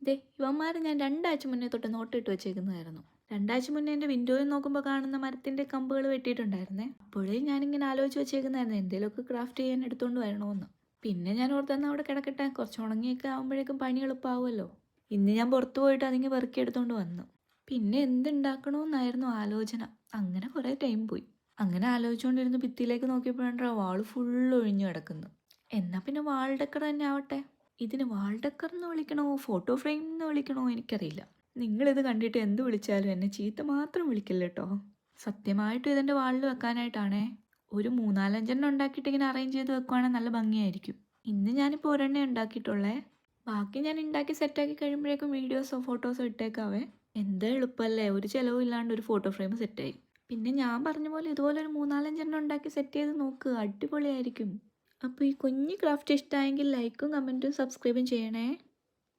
ദേ ഇവന്മാരെ ഞാൻ 2 ആഴ്ച മുന്നേ തൊട്ട് നോട്ടിട്ട് വെച്ചേക്കുന്നതായിരുന്നു. 2 ആഴ്ച മുന്നേ എൻ്റെ വിൻഡോയിൽ നോക്കുമ്പോൾ കാണുന്ന മരത്തിൻ്റെ കമ്പുകൾ വെട്ടിയിട്ടുണ്ടായിരുന്നേ. അപ്പോഴേ ഞാനിങ്ങനെ ആലോചിച്ച് വെച്ചേക്കുന്നതായിരുന്നു എന്തെങ്കിലുമൊക്കെ ക്രാഫ്റ്റ് ചെയ്യാൻ എടുത്തുകൊണ്ട് വരണമെന്ന്. പിന്നെ ഞാൻ ഓർത്തെന്നാൽ അവിടെ കിടക്കട്ടെ, കുറച്ച് ഉണങ്ങിയൊക്കെ ആകുമ്പോഴേക്കും പണി എളുപ്പമാവുമല്ലോ. ഇന്ന് ഞാൻ പുറത്ത് പോയിട്ട് അതിങ്ങ് പെറുക്കി എടുത്തുകൊണ്ട് വന്നു. പിന്നെ എന്തുണ്ടാക്കണമെന്നായിരുന്നു ആലോചന. അങ്ങനെ കുറേ ടൈം പോയി. അങ്ങനെ ആലോചിച്ചുകൊണ്ടിരുന്ന് ഭിത്തിയിലേക്ക് നോക്കിയപ്പോഴാണ് വാൾ ഫുള്ള് ഒഴിഞ്ഞു കിടക്കുന്നു. എന്നാൽ പിന്നെ വാൾ ഡെക്കർ തന്നെ ആവട്ടെ. ഇതിന് വാൾ ഡെക്കർ എന്ന് വിളിക്കണോ ഫോട്ടോ ഫ്രെയിം എന്ന് വിളിക്കണോ എനിക്കറിയില്ല. നിങ്ങളിത് കണ്ടിട്ട് എന്ത് വിളിച്ചാലും എന്നെ ചീത്ത മാത്രം വിളിക്കില്ല കേട്ടോ. സത്യമായിട്ടും ഇതെൻ്റെ വാളിൽ വെക്കാനായിട്ടാണേ. ഒരു 3-4 ഉണ്ടാക്കിയിട്ട് ഇങ്ങനെ അറേഞ്ച് ചെയ്ത് വെക്കുവാണെങ്കിൽ നല്ല ഭംഗിയായിരിക്കും. ഇന്ന് ഞാനിപ്പോൾ ഒരെണ്ണേ ഉണ്ടാക്കിയിട്ടുള്ളേ. ബാക്കി ഞാൻ ഉണ്ടാക്കി സെറ്റാക്കി കഴിയുമ്പോഴേക്കും വീഡിയോസോ ഫോട്ടോസോ ഇട്ടേക്കാവേ. എന്താ എളുപ്പമല്ലേ, ഒരു ചിലവും ഇല്ലാണ്ട് ഒരു ഫോട്ടോ ഫ്രെയിം സെറ്റായി. പിന്നെ ഞാൻ പറഞ്ഞ പോലെ ഇതുപോലെ ഒരു 3-4 ഉണ്ടാക്കി സെറ്റ് ചെയ്ത് നോക്കുക, അടിപൊളിയായിരിക്കും. അപ്പോൾ ഈ കുഞ്ഞ് ക്രാഫ്റ്റ് ഇഷ്ടമായെങ്കിൽ ലൈക്കും കമൻറ്റും സബ്സ്ക്രൈബും ചെയ്യണേ.